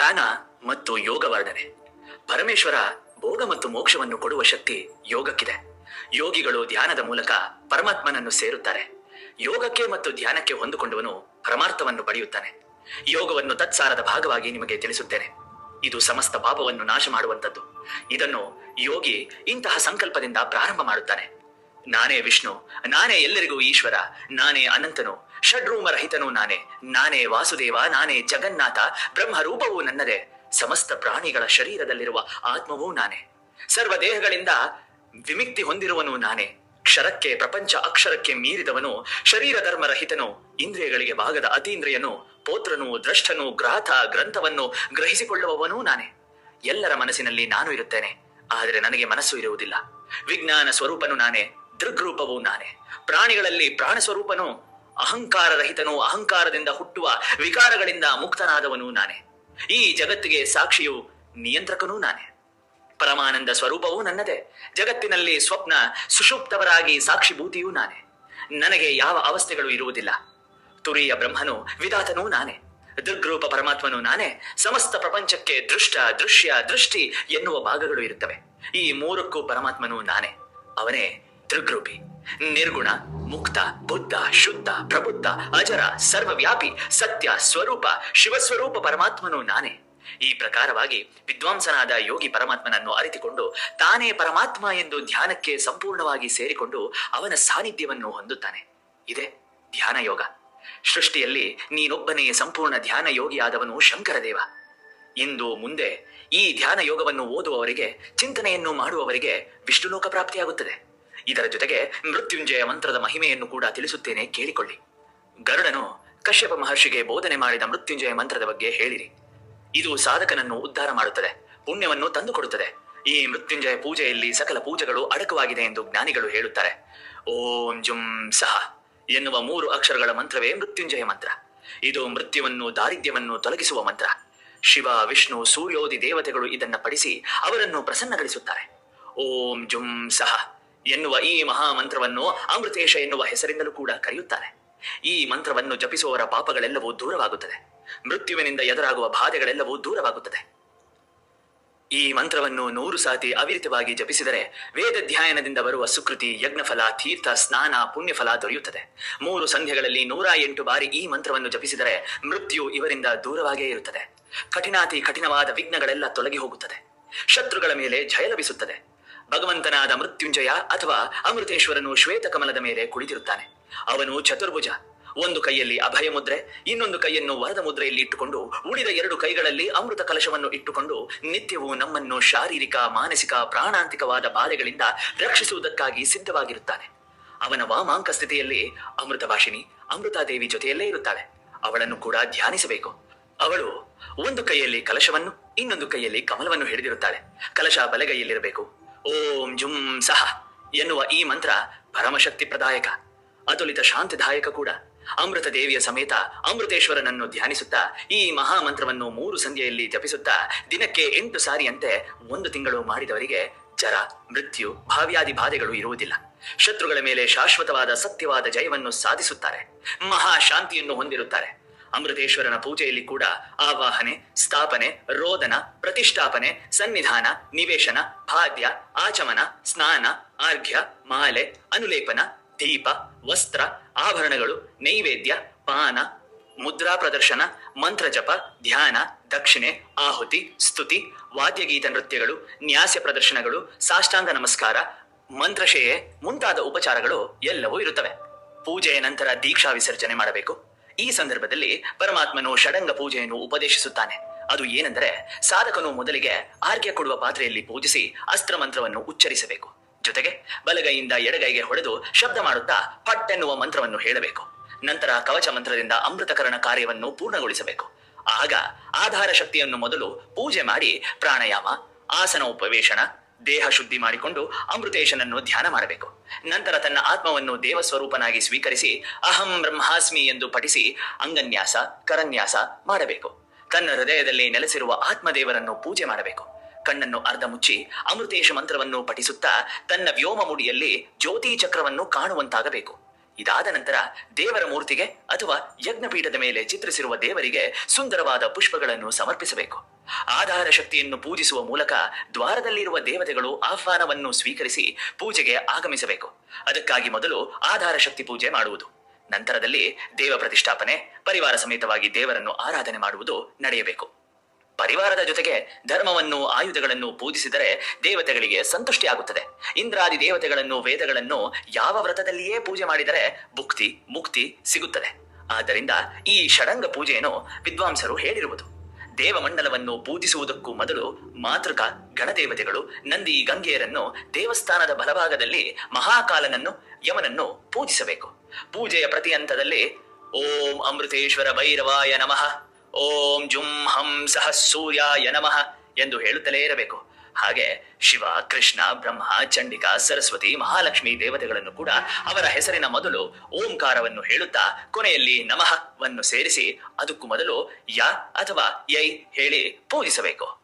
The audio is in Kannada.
ಧ್ಯಾನ ಮತ್ತು ಯೋಗ ವರ್ಣನೆ. ಪರಮೇಶ್ವರ ಭೋಗ ಮತ್ತು ಮೋಕ್ಷವನ್ನು ಕೊಡುವ ಶಕ್ತಿ ಯೋಗಕ್ಕಿದೆ. ಯೋಗಿಗಳು ಧ್ಯಾನದ ಮೂಲಕ ಪರಮಾತ್ಮನನ್ನು ಸೇರುತ್ತಾರೆ. ಯೋಗಕ್ಕೆ ಮತ್ತು ಧ್ಯಾನಕ್ಕೆ ಹೊಂದಿಕೊಂಡವನು ಪರಮಾರ್ಥವನ್ನು ಪಡೆಯುತ್ತಾನೆ. ಯೋಗವನ್ನು ತತ್ಸಾರದ ಭಾಗವಾಗಿ ನಿಮಗೆ ತಿಳಿಸುತ್ತೇನೆ. ಇದು ಸಮಸ್ತ ಪಾಪವನ್ನು ನಾಶ ಮಾಡುವಂಥದ್ದು. ಇದನ್ನು ಯೋಗಿ ಇಂತಹ ಸಂಕಲ್ಪದಿಂದ ಪ್ರಾರಂಭ ಮಾಡುತ್ತಾನೆ. ನಾನೇ ವಿಷ್ಣು, ನಾನೇ ಎಲ್ಲರಿಗೂ ಈಶ್ವರ, ನಾನೇ ಅನಂತನು, ಷಡ್ರೂಮರಹಿತನು ನಾನೇ, ನಾನೇ ವಾಸುದೇವ, ನಾನೇ ಜಗನ್ನಾಥ, ಬ್ರಹ್ಮರೂಪವೂ ನನ್ನದೇ, ಸಮಸ್ತ ಪ್ರಾಣಿಗಳ ಶರೀರದಲ್ಲಿರುವ ಆತ್ಮವೂ ನಾನೇ, ಸರ್ವ ದೇಹಗಳಿಂದ ವಿಮುಕ್ತಿ ಹೊಂದಿರುವನು ನಾನೇ, ಕ್ಷರಕ್ಕೆ ಪ್ರಪಂಚ ಅಕ್ಷರಕ್ಕೆ ಮೀರಿದವನು, ಶರೀರ ಧರ್ಮರಹಿತನು, ಇಂದ್ರಿಯಗಳಿಗೆ ಭಾಗದ ಅತೀಂದ್ರಿಯನು, ಪೋತ್ರನು, ದ್ರಷ್ಟನು, ಗ್ರಾಥ ಗ್ರಂಥವನ್ನು ಗ್ರಹಿಸಿಕೊಳ್ಳುವವನೂ ನಾನೇ. ಎಲ್ಲರ ಮನಸ್ಸಿನಲ್ಲಿ ನಾನು ಇರುತ್ತೇನೆ, ಆದರೆ ನನಗೆ ಮನಸ್ಸು ಇರುವುದಿಲ್ಲ. ವಿಜ್ಞಾನ ಸ್ವರೂಪನು ನಾನೇ, ದೃಗ್ರೂಪವೂ ನಾನೇ. ಪ್ರಾಣಿಗಳಲ್ಲಿ ಪ್ರಾಣ ಸ್ವರೂಪನು, ಅಹಂಕಾರ ರಹಿತನು, ಅಹಂಕಾರದಿಂದ ಹುಟ್ಟುವ ವಿಕಾರಗಳಿಂದ ಮುಕ್ತನಾದವನು ನಾನೇ. ಈ ಜಗತ್ತಿಗೆ ಸಾಕ್ಷಿಯು ನಿಯಂತ್ರಕನೂ ನಾನೇ. ಪರಮಾನಂದ ಸ್ವರೂಪವೂ ನನ್ನದೇ. ಜಗತ್ತಿನಲ್ಲಿ ಸ್ವಪ್ನ ಸುಷುಪ್ತವರಾಗಿ ಸಾಕ್ಷಿಭೂತಿಯೂ ನಾನೇ. ನನಗೆ ಯಾವ ಅವಸ್ಥೆಗಳು ಇರುವುದಿಲ್ಲ. ತುರಿಯ ಬ್ರಹ್ಮನು ವಿಧಾತನೂ ನಾನೇ. ದೃಗ್ರೂಪ ಪರಮಾತ್ಮನು ನಾನೇ. ಸಮಸ್ತ ಪ್ರಪಂಚಕ್ಕೆ ದೃಷ್ಟ, ದೃಶ್ಯ, ದೃಷ್ಟಿ ಎನ್ನುವ ಭಾಗಗಳು ಇರುತ್ತವೆ. ಈ ಮೂರಕ್ಕೂ ಪರಮಾತ್ಮನು ನಾನೇ. ಅವನೇ ದೃಗ್ರೂಪಿ. ನಿರ್ಗುಣ, ಮುಕ್ತ, ಬುದ್ಧ, ಶುದ್ಧ, ಪ್ರಬುದ್ಧ, ಅಜರ, ಸರ್ವವ್ಯಾಪಿ, ಸತ್ಯ ಸ್ವರೂಪ, ಶಿವಸ್ವರೂಪ ಪರಮಾತ್ಮನು ನಾನೇ. ಈ ಪ್ರಕಾರವಾಗಿ ವಿದ್ವಾಂಸನಾದ ಯೋಗಿ ಪರಮಾತ್ಮನನ್ನು ಅರಿತುಕೊಂಡು ತಾನೇ ಪರಮಾತ್ಮ ಎಂದು ಧ್ಯಾನಕ್ಕೆ ಸಂಪೂರ್ಣವಾಗಿ ಸೇರಿಕೊಂಡು ಅವನ ಸಾನ್ನಿಧ್ಯವನ್ನು ಹೊಂದುತ್ತಾನೆ. ಇದೇ ಧ್ಯಾನ ಯೋಗ. ಸೃಷ್ಟಿಯಲ್ಲಿ ನೀನೊಬ್ಬನೇ ಸಂಪೂರ್ಣ ಧ್ಯಾನ ಯೋಗಿಯಾದವನು ಶಂಕರದೇವ. ಇಂದು ಮುಂದೆ ಈ ಧ್ಯಾನ ಯೋಗವನ್ನು ಓದುವವರಿಗೆ, ಚಿಂತನೆಯನ್ನು ಮಾಡುವವರಿಗೆ ವಿಷ್ಣುಲೋಕ ಪ್ರಾಪ್ತಿಯಾಗುತ್ತದೆ. ಇದರ ಜೊತೆಗೆ ಮೃತ್ಯುಂಜಯ ಮಂತ್ರದ ಮಹಿಮೆಯನ್ನು ಕೂಡ ತಿಳಿಸುತ್ತೇನೆ, ಕೇಳಿಕೊಳ್ಳಿ. ಗರುಡನು ಕಶ್ಯಪ ಮಹರ್ಷಿಗೆ ಬೋಧನೆ ಮಾಡಿದ ಮೃತ್ಯುಂಜಯ ಮಂತ್ರದ ಬಗ್ಗೆ ಹೇಳಿರಿ. ಇದು ಸಾಧಕನನ್ನು ಉದ್ಧಾರ ಮಾಡುತ್ತದೆ, ಪುಣ್ಯವನ್ನು ತಂದುಕೊಡುತ್ತದೆ. ಈ ಮೃತ್ಯುಂಜಯ ಪೂಜೆಯಲ್ಲಿ ಸಕಲ ಪೂಜೆಗಳು ಅಡಕವಾಗಿದೆ ಎಂದು ಜ್ಞಾನಿಗಳು ಹೇಳುತ್ತಾರೆ. ಓಂ ಜುಂ ಸಹ ಎನ್ನುವ 3 ಅಕ್ಷರಗಳ ಮಂತ್ರವೇ ಮೃತ್ಯುಂಜಯ ಮಂತ್ರ. ಇದು ಮೃತ್ಯುವನ್ನು, ದಾರಿದ್ರ್ಯವನ್ನು ತೊಲಗಿಸುವ ಮಂತ್ರ. ಶಿವ, ವಿಷ್ಣು, ಸೂರ್ಯೋದಿ ದೇವತೆಗಳು ಇದನ್ನ ಪಡಿಸಿ ಅವರನ್ನು ಪ್ರಸನ್ನಗೊಳಿಸುತ್ತಾರೆ. ಓಂ ಜುಂ ಸಹ ಎನ್ನುವ ಈ ಮಹಾಮಂತ್ರವನ್ನು ಅಮೃತೇಶ ಎನ್ನುವ ಹೆಸರಿಂದಲೂ ಕೂಡ ಕರೆಯುತ್ತಾರೆ. ಈ ಮಂತ್ರವನ್ನು ಜಪಿಸುವವರ ಪಾಪಗಳೆಲ್ಲವೂ ದೂರವಾಗುತ್ತದೆ. ಮೃತ್ಯುವಿನಿಂದ ಎದುರಾಗುವ ಬಾಧೆಗಳೆಲ್ಲವೂ ದೂರವಾಗುತ್ತದೆ. ಈ ಮಂತ್ರವನ್ನು 100 ಸಾತಿ ಅವಿರತವಾಗಿ ಜಪಿಸಿದರೆ ವೇದಧ್ಯಾಯನದಿಂದ ಬರುವ ಸುಕೃತಿ, ಯಜ್ಞಫಲ, ತೀರ್ಥ ಸ್ನಾನ, ಪುಣ್ಯಫಲ ದೊರೆಯುತ್ತದೆ. 3 ಸಂಧ್ಯೆಗಳಲ್ಲಿ 108 ಬಾರಿ ಈ ಮಂತ್ರವನ್ನು ಜಪಿಸಿದರೆ ಮೃತ್ಯು ಇವರಿಂದ ದೂರವಾಗೇ ಇರುತ್ತದೆ. ಕಠಿಣಾತಿ ಕಠಿಣವಾದ ವಿಘ್ನಗಳೆಲ್ಲ ತೊಲಗಿ ಹೋಗುತ್ತದೆ. ಶತ್ರುಗಳ ಮೇಲೆ ಜಯ ಲಭಿಸುತ್ತದೆ. ಭಗವಂತನಾದ ಮೃತ್ಯುಂಜಯ ಅಥವಾ ಅಮೃತೇಶ್ವರನು ಶ್ವೇತ ಕಮಲದ ಮೇಲೆ ಕುಳಿತಿರುತ್ತಾನೆ. ಅವನು ಚತುರ್ಭುಜ. ಒಂದು ಕೈಯಲ್ಲಿ ಅಭಯ ಮುದ್ರೆ, ಇನ್ನೊಂದು ಕೈಯನ್ನು ವರದ ಮುದ್ರೆಯಲ್ಲಿ ಇಟ್ಟುಕೊಂಡು, ಉಳಿದ 2 ಕೈಗಳಲ್ಲಿ ಅಮೃತ ಕಲಶವನ್ನು ಇಟ್ಟುಕೊಂಡು ನಿತ್ಯವೂ ನಮ್ಮನ್ನು ಶಾರೀರಿಕ, ಮಾನಸಿಕ, ಪ್ರಾಣಾಂತಿಕವಾದ ಬಾಧೆಗಳಿಂದ ರಕ್ಷಿಸುವುದಕ್ಕಾಗಿ ಸಿದ್ಧವಾಗಿರುತ್ತಾನೆ. ಅವನ ವಾಮಾಂಕ ಸ್ಥಿತಿಯಲ್ಲಿ ಅಮೃತ ಭಾಷಿಣಿ ಅಮೃತಾದೇವಿ ಜೊತೆಯಲ್ಲೇ ಇರುತ್ತಾಳೆ. ಅವಳನ್ನು ಕೂಡ ಧ್ಯಾನಿಸಬೇಕು. ಅವಳು ಒಂದು ಕೈಯಲ್ಲಿ ಕಲಶವನ್ನು, ಇನ್ನೊಂದು ಕೈಯಲ್ಲಿ ಕಮಲವನ್ನು ಹಿಡಿದಿರುತ್ತಾಳೆ. ಕಲಶ ಬಲಗೈಯಲ್ಲಿರಬೇಕು. ಓಂ ಜುಂ ಸಹ ಎನ್ನುವ ಈ ಮಂತ್ರ ಪರಮಶಕ್ತಿ ಪ್ರದಾಯಕ, ಅತುಲಿತ ಶಾಂತಿದಾಯಕ ಕೂಡ. ಅಮೃತ ದೇವಿಯ ಸಮೇತ ಅಮೃತೇಶ್ವರನನ್ನು ಧ್ಯಾನಿಸುತ್ತಾ ಈ ಮಹಾಮಂತ್ರವನ್ನು 3 ಸಂಧ್ಯೆಯಲ್ಲಿ ಜಪಿಸುತ್ತಾ ದಿನಕ್ಕೆ 8 ಸಾರಿಯಂತೆ 1 ತಿಂಗಳು ಮಾಡಿದವರಿಗೆ ಜರ, ಮೃತ್ಯು, ಭಾವ್ಯಾದಿ ಬಾಧೆಗಳು ಇರುವುದಿಲ್ಲ. ಶತ್ರುಗಳ ಮೇಲೆ ಶಾಶ್ವತವಾದ ಸತ್ಯವಾದ ಜಯವನ್ನು ಸಾಧಿಸುತ್ತಾರೆ. ಮಹಾಶಾಂತಿಯನ್ನು ಹೊಂದಿರುತ್ತಾರೆ. ಅಮೃತೇಶ್ವರನ ಪೂಜೆಯಲ್ಲಿ ಕೂಡ ಆವಾಹನೆ, ಸ್ಥಾಪನೆ, ರೋದನ, ಪ್ರತಿಷ್ಠಾಪನೆ, ಸನ್ನಿಧಾನ, ನಿವೇಶನ, ಭಾದ್ಯ, ಆಚಮನ, ಸ್ನಾನ, ಆರ್ಘ್ಯ, ಮಾಲೆ, ಅನುಲೇಪನ, ದೀಪ, ವಸ್ತ್ರ, ಆಭರಣಗಳು, ನೈವೇದ್ಯ, ಪಾನ, ಮುದ್ರಾ ಪ್ರದರ್ಶನ, ಮಂತ್ರ ಜಪ, ಧ್ಯಾನ, ದಕ್ಷಿಣೆ, ಆಹುತಿ, ಸ್ತುತಿ, ವಾದ್ಯಗೀತ ನೃತ್ಯಗಳು, ನ್ಯಾಸ್ಯ ಪ್ರದರ್ಶನಗಳು, ಸಾಷ್ಟಾಂಗ ನಮಸ್ಕಾರ, ಮಂತ್ರಶೇಯೆ ಮುಂತಾದ ಉಪಚಾರಗಳು ಎಲ್ಲವೂ ಇರುತ್ತವೆ. ಪೂಜೆಯ ನಂತರ ದೀಕ್ಷಾ ವಿಸರ್ಜನೆ ಮಾಡಬೇಕು. ಈ ಸಂದರ್ಭದಲ್ಲಿ ಪರಮಾತ್ಮನು ಷಡಂಗ ಪೂಜೆಯನ್ನು ಉಪದೇಶಿಸುತ್ತಾನೆ. ಅದು ಏನೆಂದರೆ, ಸಾಧಕನು ಮೊದಲಿಗೆ ಆರ್ಘ್ಯ ಕೊಡುವ ಪಾತ್ರೆಯಲ್ಲಿ ಪೂಜಿಸಿ ಅಸ್ತ್ರ ಮಂತ್ರವನ್ನು ಉಚ್ಚರಿಸಬೇಕು. ಜೊತೆಗೆ ಬಲಗೈಯಿಂದ ಎಡಗೈಗೆ ಹೊಡೆದು ಶಬ್ದ ಮಾಡುತ್ತಾ ಪಟ್ ಎನ್ನುವ ಮಂತ್ರವನ್ನು ಹೇಳಬೇಕು. ನಂತರ ಕವಚ ಮಂತ್ರದಿಂದ ಅಮೃತಕರಣ ಕಾರ್ಯವನ್ನು ಪೂರ್ಣಗೊಳಿಸಬೇಕು. ಆಗ ಆಧಾರ ಶಕ್ತಿಯನ್ನು ಮೊದಲು ಪೂಜೆ ಮಾಡಿ ಪ್ರಾಣಾಯಾಮ, ಆಸನ ಉಪವೇಶನ, ದೇಹ ಶುದ್ಧಿ ಮಾಡಿಕೊಂಡು ಅಮೃತೇಶನನ್ನು ಧ್ಯಾನ ಮಾಡಬೇಕು. ನಂತರ ತನ್ನ ಆತ್ಮವನ್ನು ದೇವಸ್ವರೂಪನಾಗಿ ಸ್ವೀಕರಿಸಿ ಅಹಂ ಬ್ರಹ್ಮಾಸ್ಮಿ ಎಂದು ಪಠಿಸಿ ಅಂಗನ್ಯಾಸ, ಕರನ್ಯಾಸ ಮಾಡಬೇಕು. ತನ್ನ ಹೃದಯದಲ್ಲಿ ನೆಲೆಸಿರುವ ಆತ್ಮದೇವರನ್ನು ಪೂಜೆ ಮಾಡಬೇಕು. ಕಣ್ಣನ್ನು ಅರ್ಧ ಮುಚ್ಚಿ ಅಮೃತೇಶ ಮಂತ್ರವನ್ನು ಪಠಿಸುತ್ತಾ ತನ್ನ ವ್ಯೋಮ ಮುಡಿಯಲ್ಲಿ ಜ್ಯೋತಿ ಚಕ್ರವನ್ನು ಕಾಣುವಂತಾಗಬೇಕು. ಇದಾದ ನಂತರ ದೇವರ ಮೂರ್ತಿಗೆ ಅಥವಾ ಯಜ್ಞಪೀಠದ ಮೇಲೆ ಚಿತ್ರಿಸಿರುವ ದೇವರಿಗೆ ಸುಂದರವಾದ ಪುಷ್ಪಗಳನ್ನು ಸಮರ್ಪಿಸಬೇಕು. ಆಧಾರ ಶಕ್ತಿಯನ್ನು ಪೂಜಿಸುವ ಮೂಲಕ ದ್ವಾರದಲ್ಲಿರುವ ದೇವತೆಗಳು ಆಹ್ವಾನವನ್ನು ಸ್ವೀಕರಿಸಿ ಪೂಜೆಗೆ ಆಗಮಿಸಬೇಕು. ಅದಕ್ಕಾಗಿ ಮೊದಲು ಆಧಾರ ಶಕ್ತಿ ಪೂಜೆ ಮಾಡುವುದು, ನಂತರದಲ್ಲಿ ದೇವ ಪ್ರತಿಷ್ಠಾಪನೆ, ಪರಿವಾರ ಸಮೇತವಾಗಿ ದೇವರನ್ನು ಆರಾಧನೆ ಮಾಡುವುದು ನಡೆಯಬೇಕು. ಪರಿವಾರದ ಜೊತೆಗೆ ಧರ್ಮವನ್ನು, ಆಯುಧಗಳನ್ನು ಪೂಜಿಸಿದರೆ ದೇವತೆಗಳಿಗೆ ಸಂತುಷ್ಟಿ ಆಗುತ್ತದೆ. ಇಂದ್ರಾದಿ ದೇವತೆಗಳನ್ನು, ವೇದಗಳನ್ನು ಯಾವ ವ್ರತದಲ್ಲಿಯೇ ಪೂಜೆ ಮಾಡಿದರೆ ಭುಕ್ತಿ, ಮುಕ್ತಿ ಸಿಗುತ್ತದೆ. ಆದ್ದರಿಂದ ಈ ಷಡಂಗ ಪೂಜೆಯನ್ನು ವಿದ್ವಾಂಸರು ಹೇಳಿರುವುದು. ದೇವಮಂಡಲವನ್ನು ಪೂಜಿಸುವುದಕ್ಕೂ ಮೊದಲು ಮಾತೃಕ, ಗಣದೇವತೆಗಳು, ನಂದಿ, ಗಂಗೆಯರನ್ನು, ದೇವಸ್ಥಾನದ ಬಲಭಾಗದಲ್ಲಿ ಮಹಾಕಾಲನನ್ನು, ಯಮನನ್ನು ಪೂಜಿಸಬೇಕು. ಪೂಜೆಯ ಪ್ರತಿ ಹಂತದಲ್ಲಿ ಓಂ ಅಮೃತೇಶ್ವರ ಭೈರವಾಯ ನಮಃ, ಓಂ ಜುಂ ಹಂ ಸಹ ಸೂರ್ಯಾಯ ನಮಃ ಎಂದು ಹೇಳುತ್ತಲೇ ಇರಬೇಕು. ಹಾಗೆ ಶಿವ, ಕೃಷ್ಣ, ಬ್ರಹ್ಮ, ಚಂಡಿಕಾ, ಸರಸ್ವತಿ, ಮಹಾಲಕ್ಷ್ಮಿ ದೇವತೆಗಳನ್ನು ಕೂಡ ಅವರ ಹೆಸರಿನ ಮೊದಲು ಓಂಕಾರವನ್ನು ಹೇಳುತ್ತಾ ಕೊನೆಯಲ್ಲಿ ನಮಃ ವನ್ನು ಸೇರಿಸಿ ಅದಕ್ಕೂ ಮೊದಲು ಯ ಅಥವಾ ಯೈ ಹೇಳಿ ಪೂಜಿಸಬೇಕು.